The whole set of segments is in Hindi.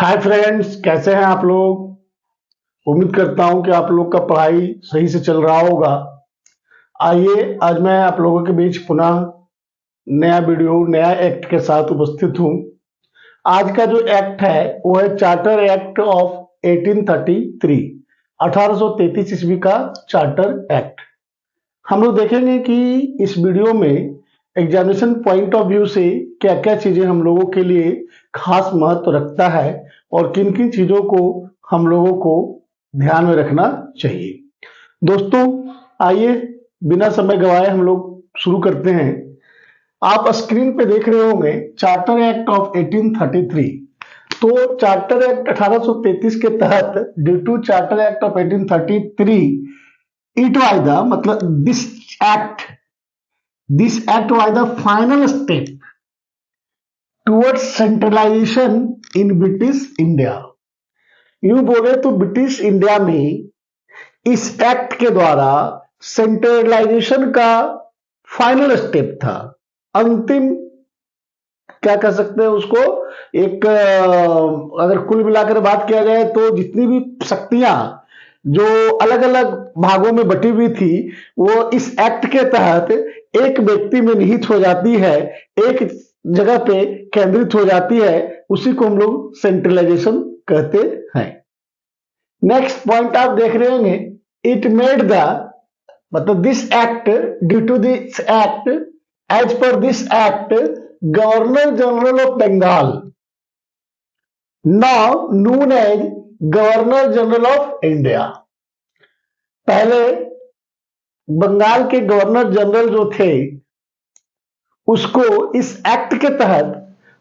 हाय फ्रेंड्स, कैसे हैं आप लोग। उम्मीद करता हूं कि आप लोग का पढ़ाई सही से चल रहा होगा। आइए, आज मैं आप लोगों के बीच पुनः नया वीडियो नया एक्ट के साथ उपस्थित हूं। आज का जो एक्ट है वो है चार्टर एक्ट ऑफ 1833, 1833 ईस्वी का चार्टर एक्ट। हम लोग देखेंगे कि इस वीडियो में एग्जामिनेशन पॉइंट ऑफ व्यू से क्या क्या चीजें हम लोगों के लिए खास महत्व रखता है और किन किन चीजों को हम लोगों को ध्यान में रखना चाहिए। दोस्तों, आइए बिना समय गवाए हम लोग शुरू करते हैं। आप स्क्रीन पे देख रहे होंगे चार्टर एक्ट ऑफ 1833। तो चार्टर एक्ट 1833 के तहत due to charter act of 1833 it was the मतलब this act was the final step towards centralization in British India। यूं बोले तो ब्रिटिश इंडिया में इस एक्ट के द्वारा सेंट्रलाइजेशन का फाइनल स्टेप था। अंतिम क्या कह सकते हैं उसको, एक अगर कुल मिलाकर बात किया जाए तो जितनी भी शक्तियां जो अलग अलग भागों में बटी हुई थी वो इस एक्ट के तहत एक व्यक्ति में निहित हो जाती है, एक जगह पे केंद्रित हो जाती है। उसी को हम लोग सेंट्रलाइजेशन कहते हैं। नेक्स्ट पॉइंट आप देख रहे होंगे, इट मेड द मतलब this act, due to this act, as per this act, governor general of Bengal, now known as governor general of India. पहले बंगाल के गवर्नर जनरल जो थे उसको इस एक्ट के तहत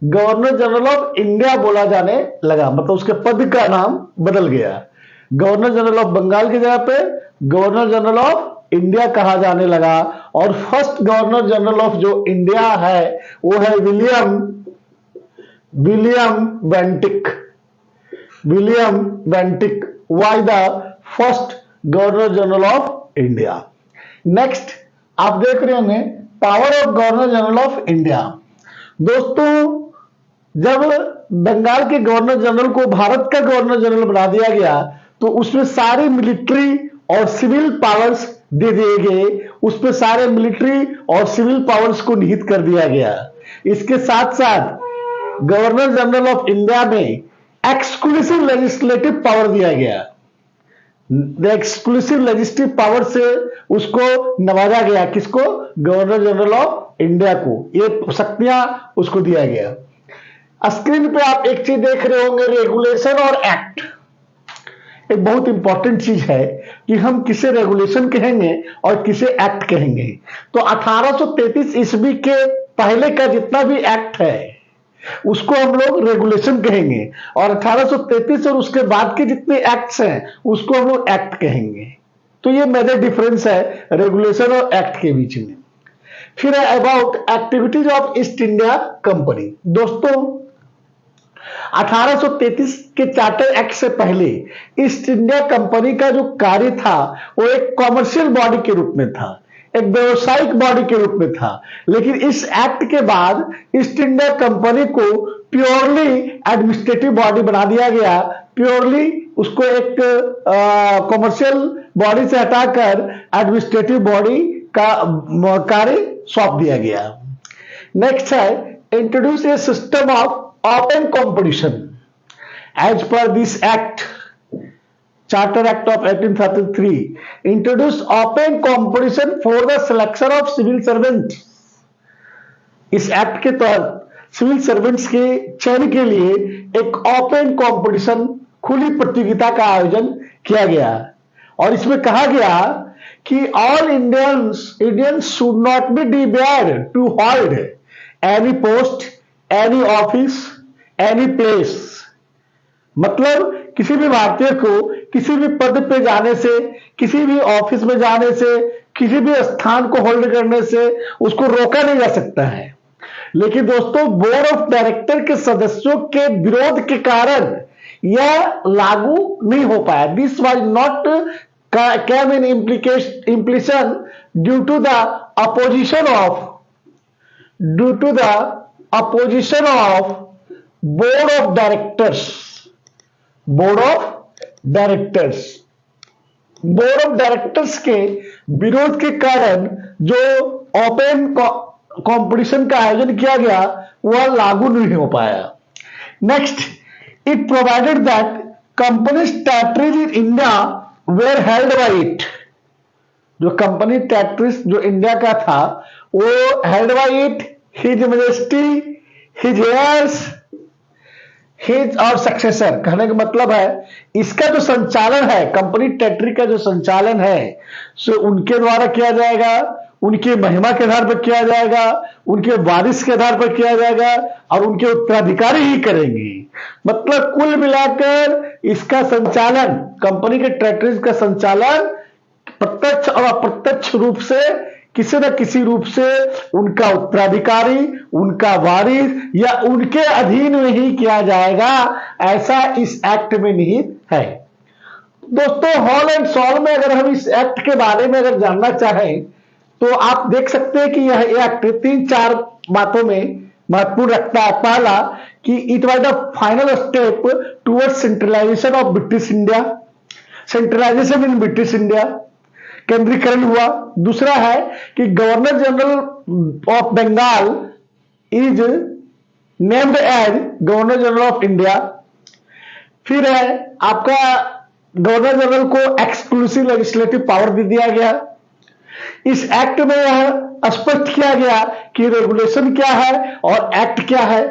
गवर्नर जनरल ऑफ इंडिया बोला जाने लगा, मतलब उसके पद का नाम बदल गया। गवर्नर जनरल ऑफ बंगाल की जगह पे गवर्नर जनरल ऑफ इंडिया कहा जाने लगा। और फर्स्ट गवर्नर जनरल ऑफ जो इंडिया है वो है William Bentinck. William Bentinck was the first governor general of India. Next आप देख रहे होंगे power of governor general of India. दोस्तों, जब बंगाल के गवर्नर जनरल को भारत का गवर्नर जनरल बना दिया गया तो उसमें सारे मिलिट्री और सिविल पावर्स दे दिए गए, उसमें सारे मिलिट्री और सिविल पावर्स को निहित कर दिया गया। इसके साथ साथ गवर्नर जनरल ऑफ इंडिया में एक्सक्लूसिव लेजिस्लेटिव पावर दिया गया। एक्सक्लूसिव लेजिस्लेटिव पावर से उसको नवाजा गया। किसको? गवर्नर जनरल ऑफ इंडिया को ये शक्तियां उसको दिया गया। स्क्रीन पे आप एक चीज देख रहे होंगे, रेगुलेशन और एक्ट। एक बहुत इंपॉर्टेंट चीज है कि हम किसे रेगुलेशन कहेंगे और किसे एक्ट कहेंगे। तो 1833 ईस्वी के पहले का जितना भी एक्ट है उसको हम लोग रेगुलेशन कहेंगे, और 1833 और उसके बाद के जितने एक्ट्स हैं उसको हम लोग एक्ट कहेंगे। तो ये मेजर डिफरेंस है रेगुलेशन और एक्ट के बीच में। फिर है about activities of east India company. दोस्तों, 1833 के चार्टर एक्ट से पहले ईस्ट इंडिया कंपनी का जो कार्य था वो एक कॉमर्शियल बॉडी के रूप में था, एक व्यवसायिक बॉडी के रूप में था। लेकिन इस एक्ट के बाद ईस्ट इंडिया कंपनी को प्योरली एडमिनिस्ट्रेटिव बॉडी बना दिया गया। प्योरली उसको एक कॉमर्शियल बॉडी से हटाकर एडमिनिस्ट्रेटिव बॉडी का कार्य सौंप दिया गया। नेक्स्ट है introduce A system of open competition as per this act, charter act of 1833 introduced open competition for the selection of civil servants। इस एक्ट के तहत सिविल सर्वेंट्स के चयन के लिए एक ओपन कंपटीशन, खुली प्रतियोगिता का आयोजन किया गया। और इसमें कहा गया कि all Indians should not be debarred to hold any post, any office, any place. मतलब किसी भी भारतीय को किसी भी पद पे जाने से, किसी भी ऑफिस में जाने से, किसी भी स्थान को होल्ड करने से उसको रोका नहीं जा सकता है। लेकिन दोस्तों, बोर्ड ऑफ डायरेक्टर के सदस्यों के विरोध के कारण यह लागू नहीं हो पाया। This was not came in implication due to the opposition of board of directors। Board of directors. Board of directors के विरोध के कारण जो ओपन कंपटीशन का आयोजन किया गया वह लागू नहीं हो पाया। Next, it provided that companies territories in India were held by it. जो कंपनी टेरिटरीज जो इंडिया का था वो held by it, his majesty, his heirs, his और सक्सेसर। कहने का मतलब है इसका जो संचालन है, कंपनी टेरिटरी का जो संचालन है सो उनके द्वारा किया जाएगा, उनके महिमा के आधार पर किया जाएगा, उनके वारिस के आधार पर किया जाएगा और उनके उत्तराधिकारी ही करेंगे। मतलब कुल मिलाकर इसका संचालन, कंपनी के टेरिटरीज का संचालन प्रत्यक्ष और अप्रत्यक्ष रूप से किसी न किसी रूप से उनका उत्तराधिकारी, उनका वारिस या उनके अधीन में ही किया जाएगा, ऐसा इस एक्ट में निहित है। दोस्तों, हॉल एंड सॉल में अगर हम इस एक्ट के बारे में अगर जानना चाहें तो आप देख सकते हैं कि यह एक्ट 3-4 बातों में महत्वपूर्ण रखता है। पहला कि it was the final step towards centralisation of British India, centralisation in British India, केंद्रीकरण हुआ। दूसरा है कि governor general of Bengal is named as governor general of India. फिर है आपका गवर्नर जनरल को एक्सक्लूसिव लेजिस्लेटिव पावर दे दिया गया। इस एक्ट में यह स्पष्ट किया गया कि रेगुलेशन क्या है और एक्ट क्या है,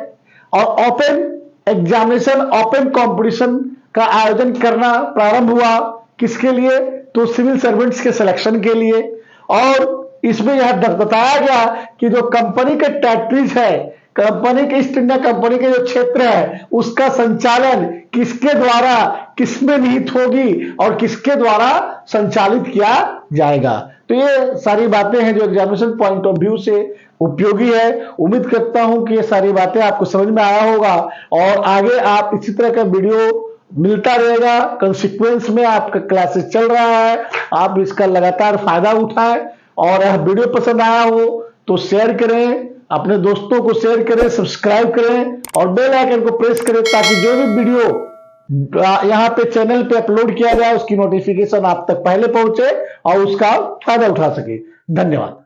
और ओपन एग्जामिनेशन, ओपन कंपटीशन का आयोजन करना प्रारंभ हुआ। किसके लिए? तो सिविल सर्वेंट्स के सिलेक्शन के लिए। और इसमें यह बताया गया कि जो कंपनी के टेरिटरीज है, कंपनी के ईस्ट इंडिया कंपनी के जो क्षेत्र है उसका संचालन किसके द्वारा, किसमें निहित होगी और किसके द्वारा संचालित किया जाएगा। तो ये सारी बातें हैं जो एग्जामिनेशन पॉइंट ऑफ व्यू से उपयोगी है। उम्मीद करता हूं कि ये सारी बातें आपको समझ में आया होगा और आगे आप इसी तरह का वीडियो मिलता रहेगा। कंसिक्वेंस में आपका क्लासेस चल रहा है, आप इसका लगातार फायदा उठाएं और यह वीडियो पसंद आया हो तो शेयर करें, अपने दोस्तों को शेयर करें, सब्सक्राइब करें और बेल आइकन को प्रेस करें ताकि जो भी वीडियो यहाँ पे चैनल पे अपलोड किया जाए उसकी नोटिफिकेशन आप तक पहले पहुंचे और उसका फायदा उठा सके। धन्यवाद।